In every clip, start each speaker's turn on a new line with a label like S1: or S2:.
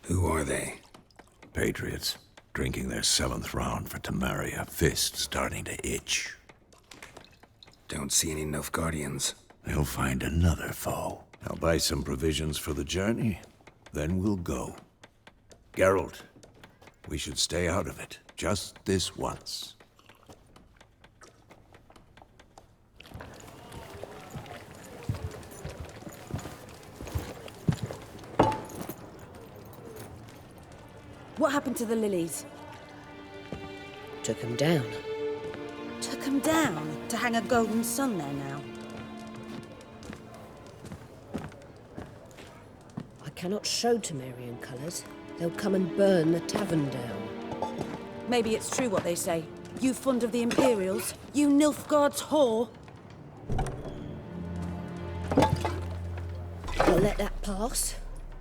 S1: Who are they?
S2: Patriots, drinking their 7th round for Tamaria, fist starting to itch.
S1: Don't see any Nilfgaardians.
S2: They'll find another foe. I'll buy some provisions for the journey, then we'll go. Geralt, we should stay out of it, just this once.
S3: What happened to the lilies?
S4: Took him down.
S3: Took them down to hang a golden sun there now.
S4: I cannot show Temerian colours. They'll come and burn the tavern down.
S3: Maybe it's true what they say. You fond of the Imperials? You Nilfgaard's whore?
S4: I'll let that pass.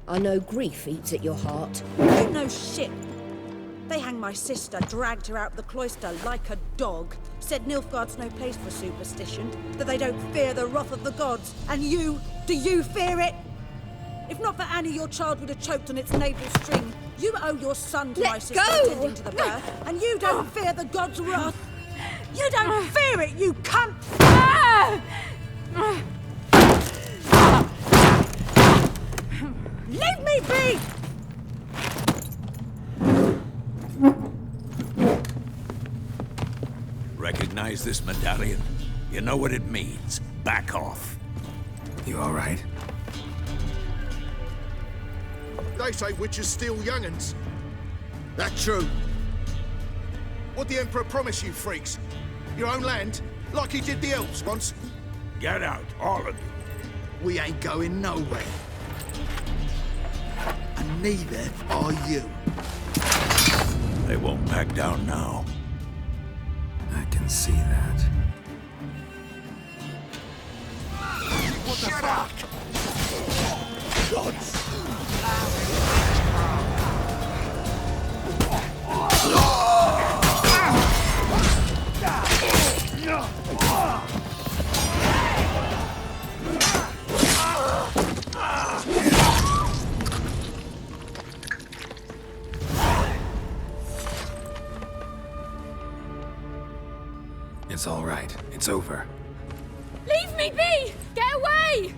S4: I know grief eats at your heart.
S3: You know shit. They hanged my sister, dragged her out the cloister like a dog. Said Nilfgaard's no place for superstition, that they don't fear the wrath of the gods. And you, do you fear it? If not for Annie, your child would have choked on its navel string. You owe your son to my sister attending to the birth, and you don't fear the gods' wrath. You don't fear it, you cunt! Leave me be!
S2: Recognize this medallion? You know what it means. Back off.
S1: You all right?
S5: They say witches steal young'uns. That true? What'd the Emperor promise you, freaks? Your own land? Like he did the elves once?
S2: Get out, all of you.
S5: We ain't going nowhere. And neither are you.
S2: They won't back down now.
S1: I can see that.
S5: What the fuck? Gods!
S1: It's all right. It's over.
S6: Leave me be! Get away!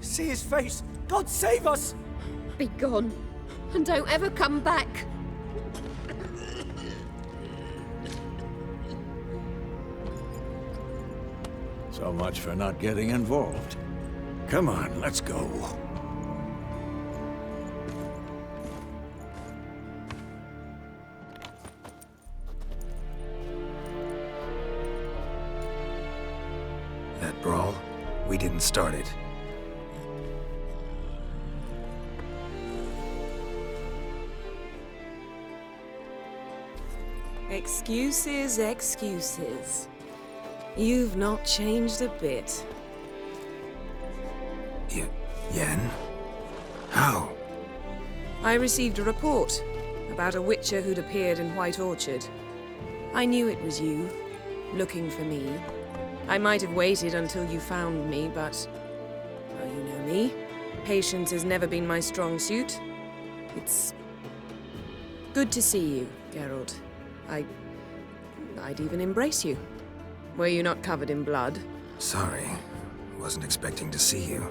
S7: See his face! God save us!
S6: Be gone, and don't ever come back.
S2: So much for not getting involved. Come on, let's go.
S1: That brawl, we didn't start it.
S8: Excuses, excuses. You've not changed a bit.
S1: Yen? How?
S8: I received a report about a witcher who'd appeared in White Orchard. I knew it was you, looking for me. I might have waited until you found me, but... well, you know me. Patience has never been my strong suit. It's... good to see you, Geralt. I'd even embrace you. Were you not covered in blood?
S1: Sorry. Wasn't expecting to see you.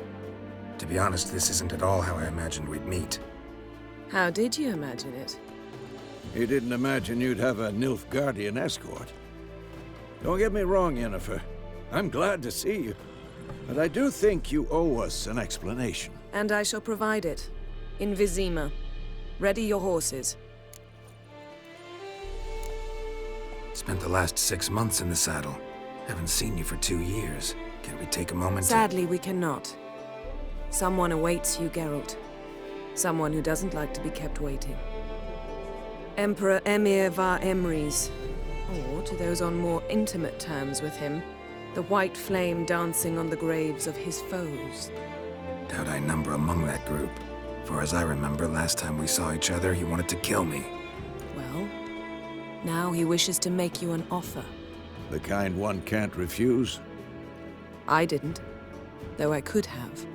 S1: To be honest, this isn't at all how I imagined we'd meet.
S8: How did you imagine it?
S2: You didn't imagine you'd have a Nilfgaardian escort. Don't get me wrong, Yennefer. I'm glad to see you. But I do think you owe us an explanation.
S8: And I shall provide it. In Vizima. Ready your horses.
S1: Spent the last 6 months in the saddle. Haven't seen you for 2 years. Can we take a moment
S8: Sadly, we cannot. Someone awaits you, Geralt. Someone who doesn't like to be kept waiting. Emperor Emhyr var Emreis. Or, to those on more intimate terms with him, the white flame dancing on the graves of his foes.
S1: Doubt I number among that group. For as I remember, last time we saw each other, he wanted to kill me.
S8: Well, now he wishes to make you an offer.
S2: The kind one can't refuse?
S8: I didn't, though I could have.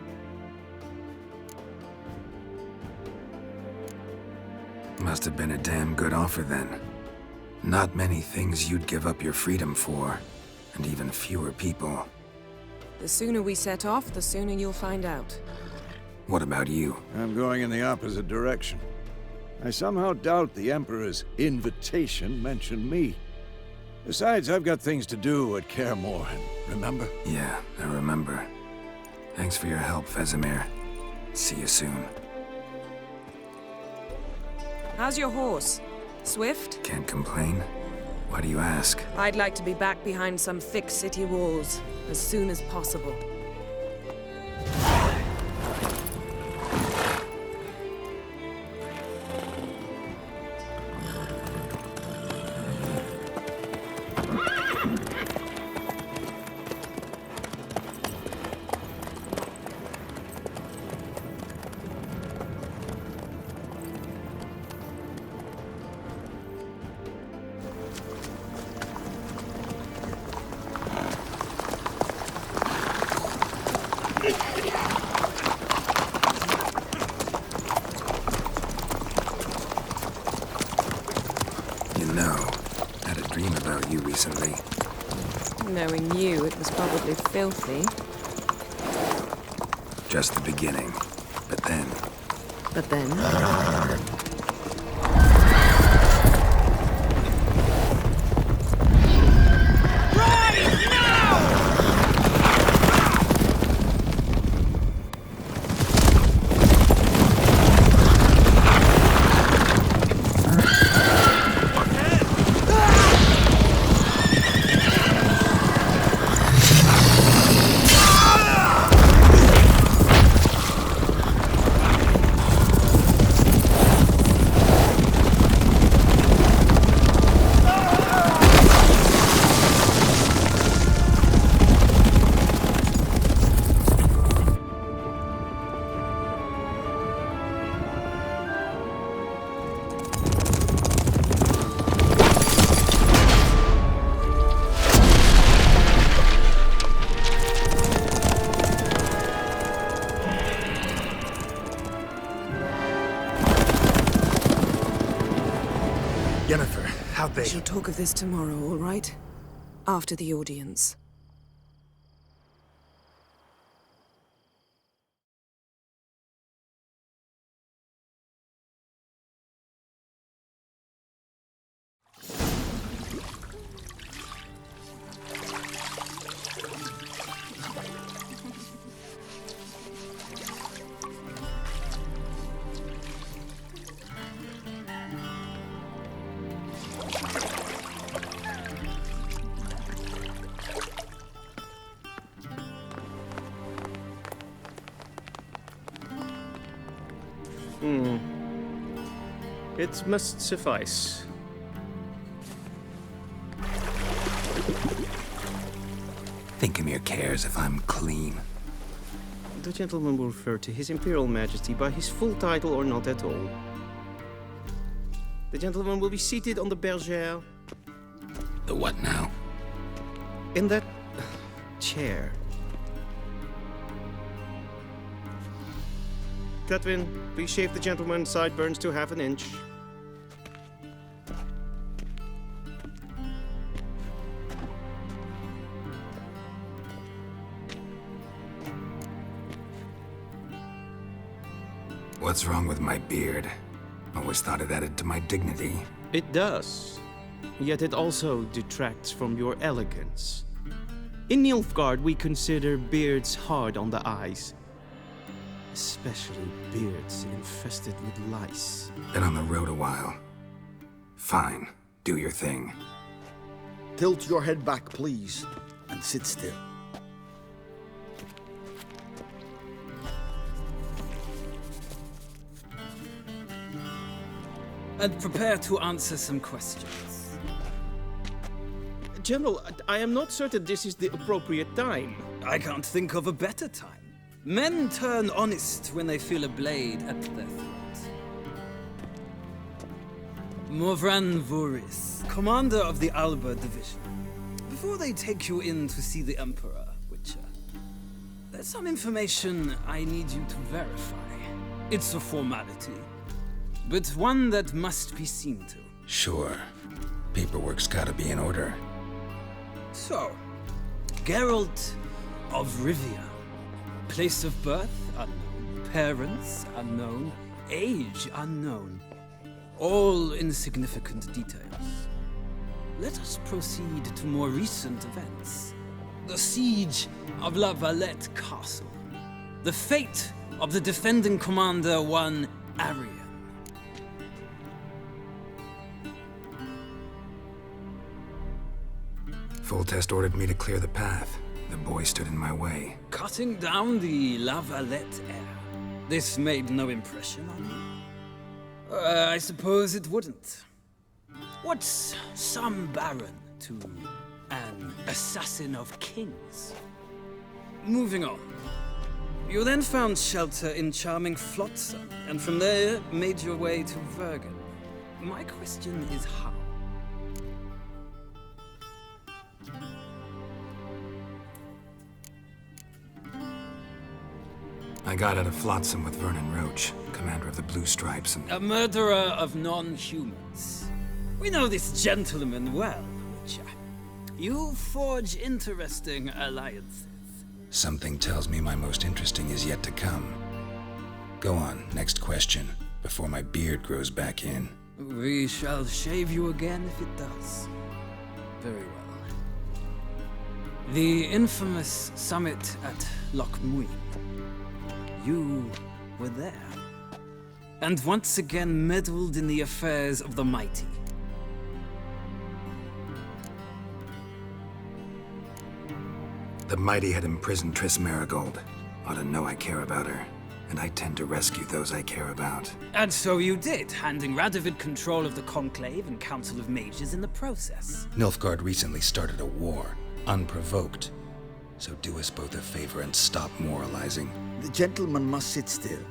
S1: Must have been a damn good offer then. Not many things you'd give up your freedom for, and even fewer people.
S8: The sooner we set off, the sooner you'll find out.
S1: What about you?
S2: I'm going in the opposite direction. I somehow doubt the Emperor's invitation mentioned me. Besides, I've got things to do at Kaer Morhen, remember?
S1: Yeah, I remember. Thanks for your help, Vesemir. See you soon.
S8: How's your horse? Swift?
S1: Can't complain. Why do you ask?
S8: I'd like to be back behind some thick city walls as soon as possible.
S1: Recently.
S8: Knowing you, it was probably filthy.
S1: Just the beginning. But then...
S8: But then?
S1: Yennefer, how'd they...
S8: We shall talk of this tomorrow, all right? After the audience.
S9: It must suffice.
S1: Think Ymir cares if I'm clean.
S9: The gentleman will refer to His Imperial Majesty by his full title or not at all. The gentleman will be seated on the bergère.
S1: The what now?
S9: In that chair. Cletwin, please shave the gentleman's sideburns to half an inch.
S1: What's wrong with my beard? Always thought it added to my dignity.
S9: It does. Yet it also detracts from your elegance. In Nilfgaard, we consider beards hard on the eyes. Especially beards infested with lice.
S1: Been on the road a while. Fine. Do your thing.
S5: Tilt your head back, please, and sit still.
S10: And prepare to answer some questions.
S9: General, I am not certain this is the appropriate time.
S10: I can't think of a better time. Men turn honest when they feel a blade at their throat. Morvran Voorhis, commander of the Alba Division. Before they take you in to see the Emperor, Witcher, there's some information I need you to verify. It's a formality. but one that must be seen to.
S1: Sure. Paperwork's gotta be in order.
S10: So, Geralt of Rivia. Place of birth unknown. Parents unknown. Age unknown. All insignificant details. Let us proceed to more recent events. The siege of La Valette Castle. The fate of the defending commander, one Arian.
S1: Foltest ordered me to clear the path. The boy stood in my way.
S10: Cutting down the La Valette heir. This made no impression on you? I suppose it wouldn't. What's some baron to an assassin of kings? Moving on. You then found shelter in charming Flotsam, and from there made your way to Vergen. My question is how?
S1: I got out of Flotsam with Vernon Roach, commander of the Blue Stripes, and...
S10: A murderer of non-humans. We know this gentleman well, Witcher. You forge interesting alliances.
S1: Something tells me my most interesting is yet to come. Go on, next question, before my beard grows back in.
S10: We shall shave you again if it does. Very well. The infamous summit at Loch Muin. You were there. And once again meddled in the affairs of the mighty.
S1: The mighty had imprisoned Triss Marigold. Ought to know I care about her. And I tend to rescue those I care about.
S10: And so you did, handing Radovid control of the Conclave and Council of Mages in the process.
S1: Nilfgaard recently started a war, unprovoked. So do us both a favor and stop moralizing.
S2: The gentleman must sit still.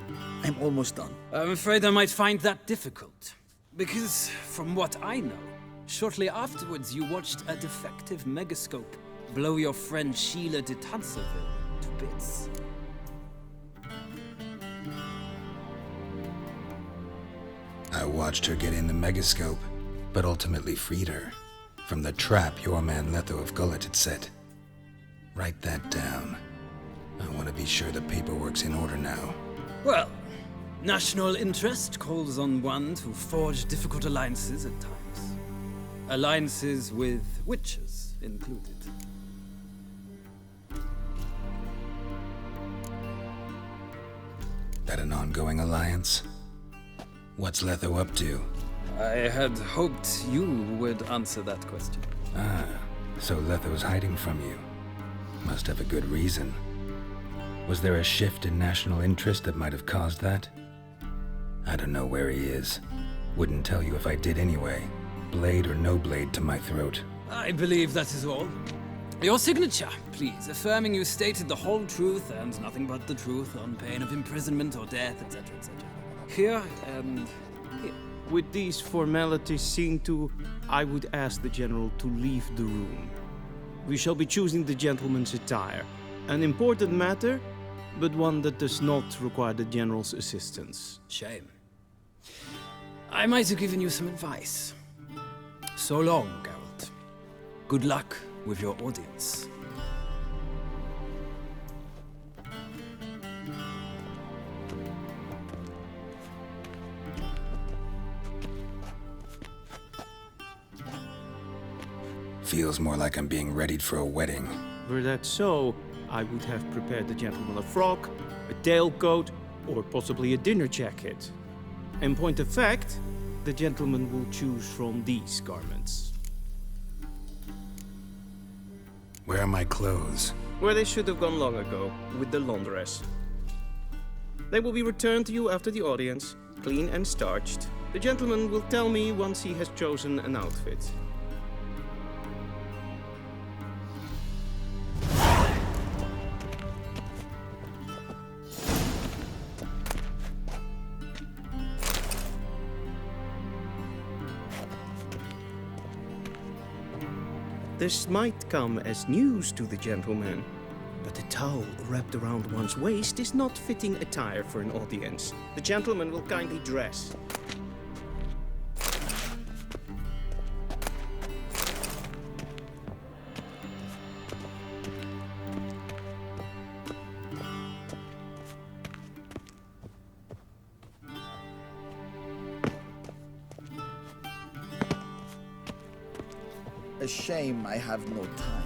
S2: I'm almost done.
S10: I'm afraid I might find that difficult. Because, from what I know, shortly afterwards you watched a defective megascope blow your friend Sheila de Tanserville to bits.
S1: I watched her get in the megascope, but ultimately freed her from the trap your man Letho of Gullet had set. Write that down. I want to be sure the paperwork's in order now.
S10: Well, national interest calls on one to forge difficult alliances at times. Alliances with witches included.
S1: That an ongoing alliance? What's Letho up to?
S10: I had hoped you would answer that question.
S1: Ah, so Letho's hiding from you. Must have a good reason. Was there a shift in national interest that might have caused that? I don't know where he is. Wouldn't tell you if I did anyway. Blade or no blade to my throat.
S10: I believe that is all. Your signature, please, affirming you stated the whole truth and nothing but the truth on pain of imprisonment or death, etc., etc. Here and here.
S9: With these formalities seen to, I would ask the General to leave the room. We shall be choosing the gentleman's attire. An important matter, but one that does not require the General's assistance.
S10: Shame. I might have given you some advice. So long, Geralt. Good luck with your audience.
S1: Feels more like I'm being readied for a wedding.
S9: Were that so, I would have prepared the gentleman a frock, a tailcoat, or possibly a dinner jacket. In point of fact, the gentleman will choose from these garments.
S1: Where are my clothes?
S9: Where they should have gone long ago, with the laundress. They will be returned to you after the audience, clean and starched. The gentleman will tell me once he has chosen an outfit. This might come as news to the gentleman, but a towel wrapped around one's waist is not fitting attire for an audience. The gentleman will kindly dress.
S11: shame I have no time.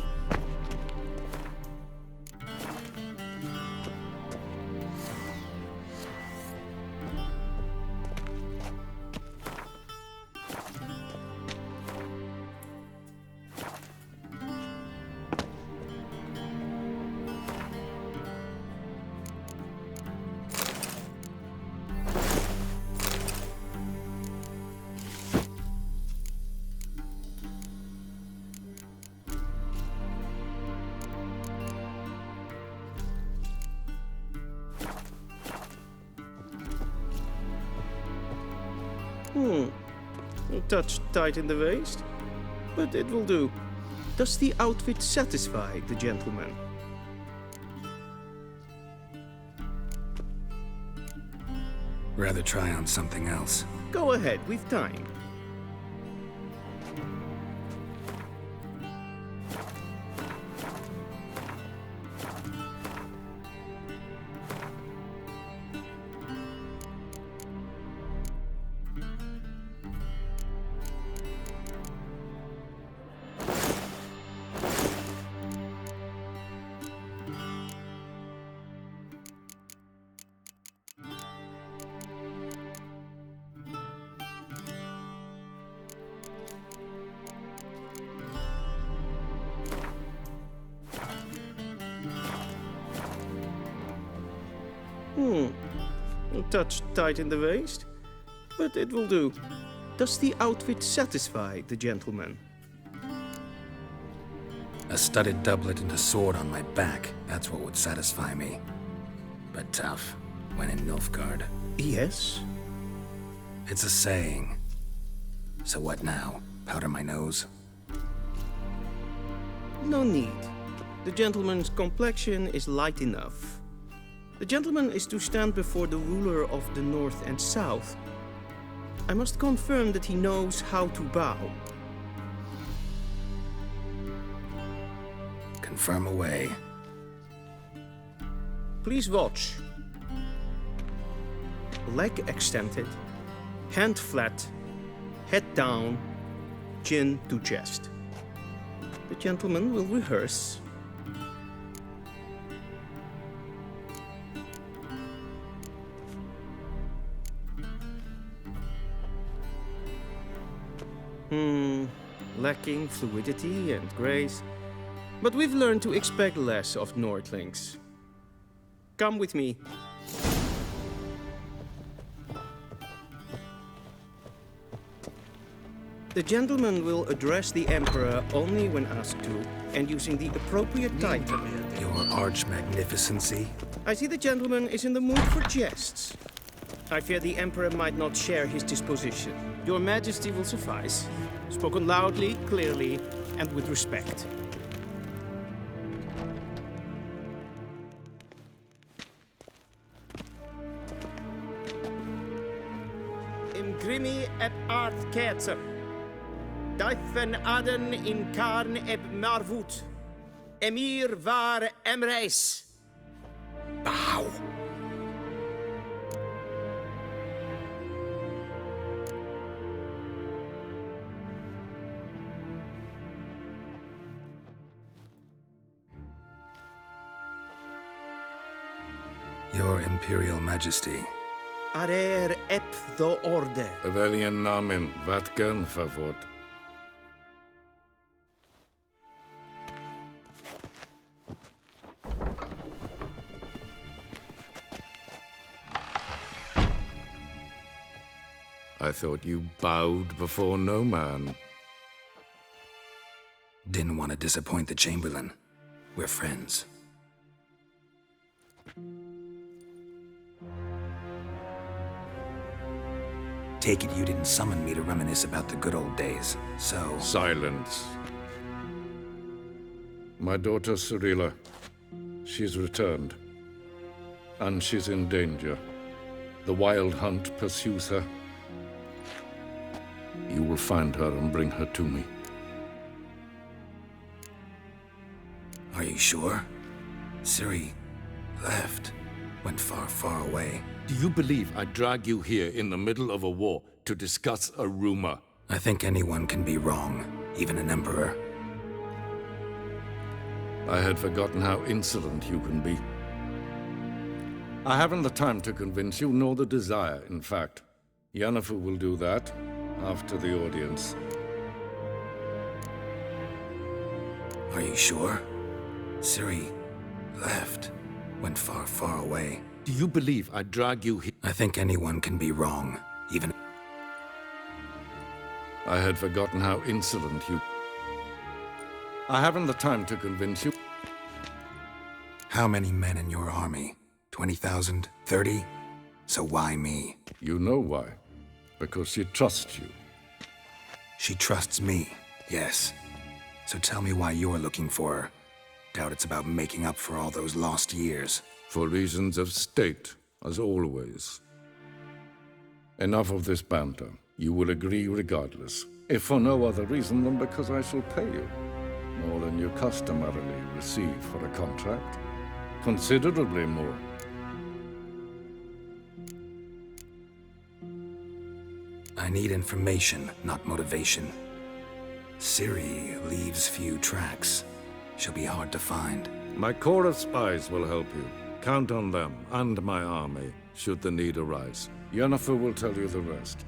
S9: A touch tight in the waist, but it will do. Does the outfit satisfy the gentleman?
S1: Rather try on something else.
S9: Go ahead, we've time. A touch tight in the waist, but it will do. Does the outfit satisfy the gentleman?
S1: A studded doublet and a sword on my back, that's what would satisfy me. But tough, when in Nilfgaard.
S9: Yes?
S1: It's a saying. So what now? Powder my nose?
S9: No need. The gentleman's complexion is light enough. The gentleman is to stand before the ruler of the North and South. I must confirm that he knows how to bow.
S1: Confirm away.
S9: Please watch. Leg extended, hand flat, head down, chin to chest. The gentleman will rehearse. Lacking fluidity and grace. But we've learned to expect less of Nordlings. Come with me. The gentleman will address the Emperor only when asked to, and using the appropriate title.
S1: Your Arch-Magnificency?
S9: I see the gentleman is in the mood for jests. I fear the Emperor might not share his disposition. Your Majesty will suffice. Spoken loudly, clearly, and with respect. Imgrimi eb art ketzer. Daifen aden in karn eb marvut. Emir var emreis.
S1: Bow! Your Imperial Majesty.
S9: Arer ep the orde.
S12: Veljen namen, vatken favor. I thought you bowed before no man.
S1: Didn't want to disappoint the Chamberlain. We're friends. Take it you didn't summon me to reminisce about the good old days, so...
S12: Silence. My daughter Cirilla, she's returned. And she's in danger. The Wild Hunt pursues her. You will find her and bring her to me.
S1: Are you sure? Ciri left. Went far, far away.
S12: Do you believe I'd drag you here in the middle of a war to discuss a rumor?
S1: I think anyone can be wrong, even an emperor.
S12: I had forgotten how insolent you can be. I haven't the time to convince you, nor the desire, in fact. Yennefer will do that after the audience.
S1: Are you sure? Ciri left. Went far, far away.
S12: Do you believe I'd drag you here?
S1: I think anyone can be wrong, even...
S12: I had forgotten how insolent you... I haven't the time to convince you.
S1: How many men in your army? 20,000? 30? So why me?
S12: You know why. Because she trusts you.
S1: She trusts me, yes. So tell me why you're looking for her. Doubt it's about making up for all those lost years.
S12: For reasons of state, as always. Enough of this banter. You will agree regardless. If for no other reason than because I shall pay you. More than you customarily receive for a contract. Considerably more.
S1: I need information, not motivation. Ciri leaves few tracks. She'll be hard to find.
S12: My corps of spies will help you. Count on them, and my army, should the need arise. Yennefer will tell you the rest.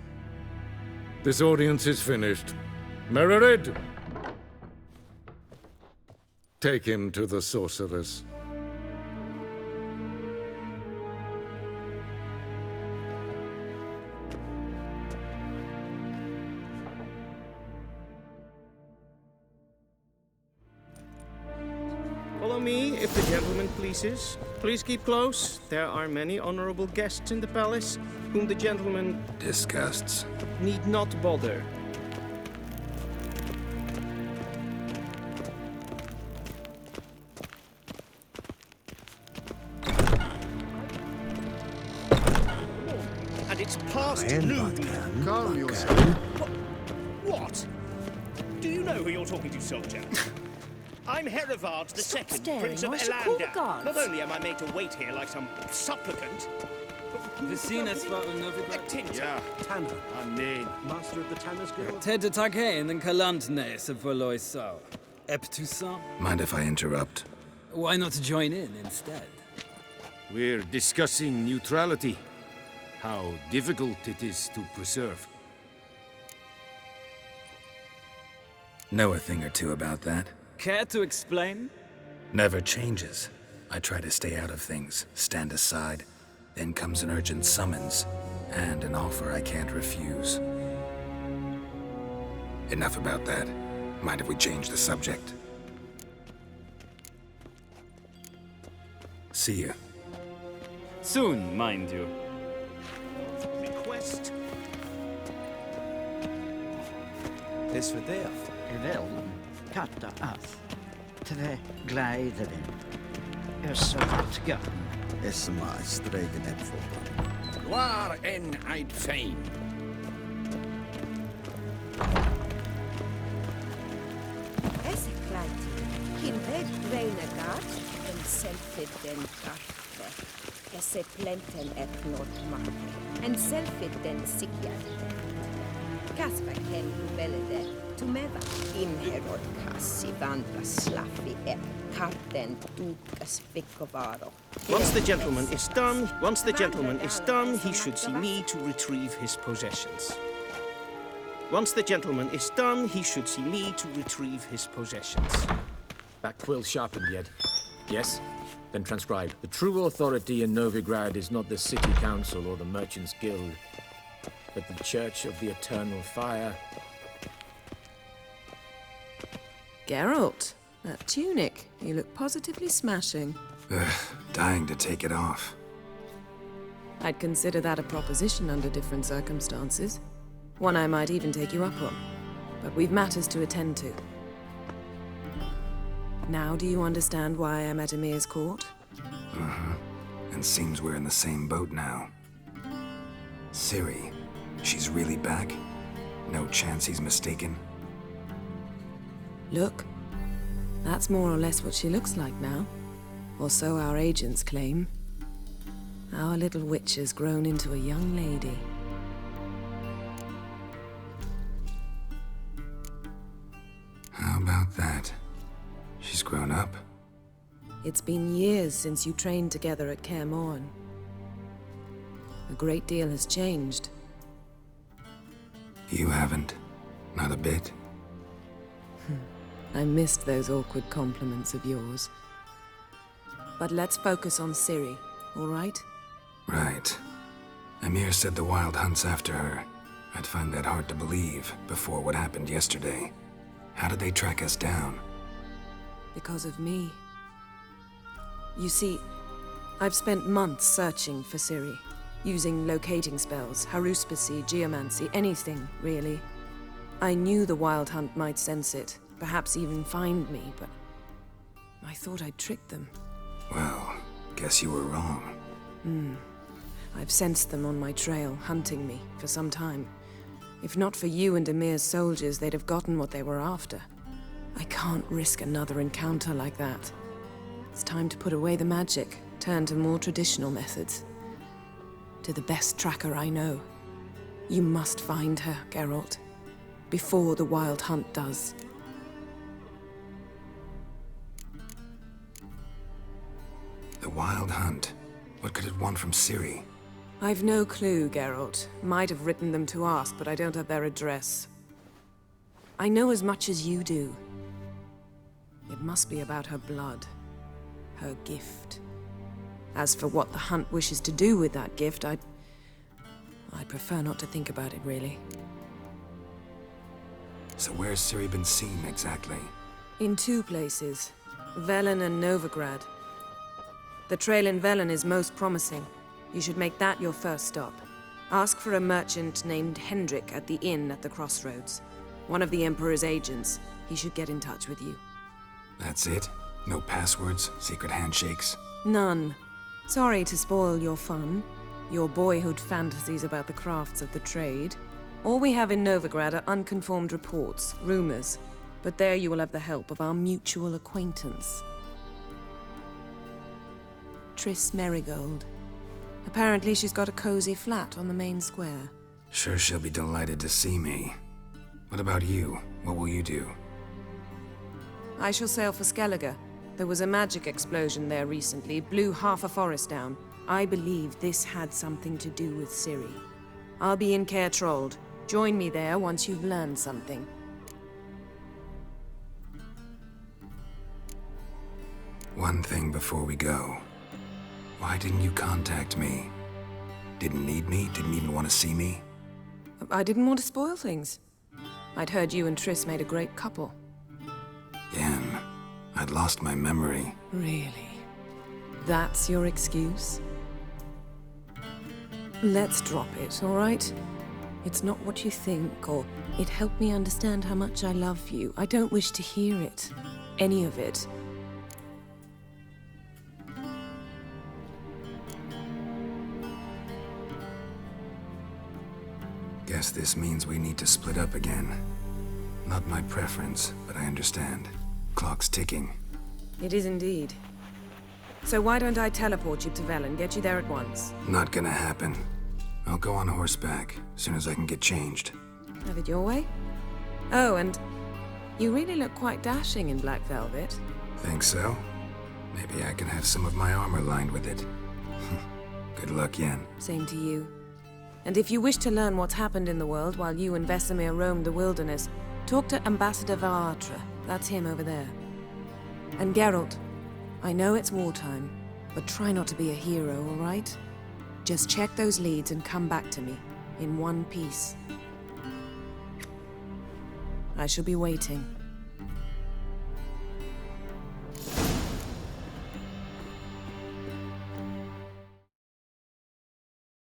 S12: This audience is finished. Mererid! Take him to the sorceress.
S9: Follow me, if the gentleman pleases. Please keep close. There are many honorable guests in the palace, whom the gentleman
S1: disgusts.
S9: Need not bother.
S7: And it's past noon.
S5: Calm yourself.
S7: What? Do you know who you're talking to, soldier? I'm Herivard the Second, Prince of Elander. Not only am I made to wait here like some supplicant,
S10: Vicines var underbevagt.
S7: Ja, Tanner. Amen. Master of the Tanner's Guild.
S10: Tætte tak her, den kalandnæse for Loisau. Eptusa.
S1: Mind if I interrupt?
S10: Why not join in instead?
S13: We're discussing neutrality. How difficult it is to preserve.
S1: Know a thing or two about that?
S10: Care to explain?
S1: Never changes. I try to stay out of things, stand aside. Then comes an urgent summons, and an offer I can't refuse. Enough about that. Mind if we change the subject? See you.
S10: Soon, mind you.
S7: Request.
S11: This for det.
S14: Vel, katta ass. Tre gleideren. Så godt.
S11: Det som er streken for.
S5: Waar en I'd fain.
S4: Esse kleid. Hin red Renegat en selfie den karte. Esse plenten et not make. En selfie den sigjarte. Kasper ken velede. Tumeva inherod kassi vandra slaffi et karten dukas vicovaro.
S9: Once the gentleman is done, he should see me to retrieve his possessions. Once the gentleman is done, he should see me to retrieve his possessions.
S15: That quill sharpened yet? Yes? Then transcribe. The true authority in Novigrad is not the City Council or the Merchants' Guild, but the Church of the Eternal Fire.
S8: Geralt, that tunic. You look positively smashing.
S1: Ugh, dying to take it off.
S8: I'd consider that a proposition under different circumstances. One I might even take you up on. But we've matters to attend to. Now do you understand why I'm at Emir's court?
S1: Uh-huh. And seems we're in the same boat now. Ciri, she's really back? No chance he's mistaken?
S8: Look, that's more or less what she looks like now. Or so our agents claim. Our little witch has grown into a young lady.
S1: How about that? She's grown up,
S8: It's been years since you trained together at Kaer Morhen. A great deal has changed.
S1: You haven't. Not a bit.
S8: I missed those awkward compliments of yours. But let's focus on Ciri, all right?
S1: Right. Emhyr said the Wild Hunt's after her. I'd find that hard to believe before what happened yesterday. How did they track us down?
S8: Because of me. You see, I've spent months searching for Ciri, using locating spells, haruspicy, geomancy, anything, really. I knew the Wild Hunt might sense it, perhaps even find me, but I thought I'd tricked them.
S1: Well, guess you were wrong.
S8: I've sensed them on my trail, hunting me, for some time. If not for you and Emhyr's soldiers, they'd have gotten what they were after. I can't risk another encounter like that. It's time to put away the magic, turn to more traditional methods. To the best tracker I know. You must find her, Geralt. Before the Wild Hunt does.
S1: The Wild Hunt? What could it want from Ciri?
S8: I've no clue, Geralt. Might have written them to ask, but I don't have their address. I know as much as you do. It must be about her blood. Her gift. As for what the Hunt wishes to do with that gift, I'd prefer not to think about it, really.
S1: So where's Ciri been seen, exactly?
S8: In 2 places. Velen and Novigrad. The trail in Velen is most promising. You should make that your first stop. Ask for a merchant named Hendrik at the inn at the crossroads. One of the Emperor's agents. He should get in touch with you.
S1: That's it? No passwords, secret handshakes?
S8: None. Sorry to spoil your fun, your boyhood fantasies about the crafts of the trade. All we have in Novigrad are unconfirmed reports, rumors. But there you will have the help of our mutual acquaintance. Triss Merigold. Apparently she's got a cozy flat on the main square.
S1: Sure she'll be delighted to see me. What about you? What will you do?
S8: I shall sail for Skellige. There was a magic explosion there recently, blew half a forest down. I believe this had something to do with Ciri. I'll be in Caer Trolde. Join me there once you've learned something.
S1: One thing before we go. Why didn't you contact me? Didn't need me? Didn't even want to see me?
S8: I didn't want to spoil things. I'd heard you and Triss made a great couple.
S1: Yen, I'd lost my memory.
S8: Really? That's your excuse? Let's drop it, all right? It's not what you think, or it helped me understand how much I love you. I don't wish to hear it. Any of it.
S1: Guess this means we need to split up again. Not my preference, but I understand. Clock's ticking.
S8: It is indeed. So why don't I teleport you to Velen, get you there at once?
S1: Not gonna happen. I'll go on horseback, as soon as I can get changed.
S8: Have it your way? Oh, and you really look quite dashing in black velvet.
S1: Think so? Maybe I can have some of my armor lined with it. Good luck, Yen.
S8: Same to you. And if you wish to learn what's happened in the world while you and Vesemir roamed the wilderness, talk to Ambassador Varatra. That's him over there. And Geralt, I know it's wartime, but try not to be a hero, all right? Just check those leads and come back to me, in one piece. I shall be waiting.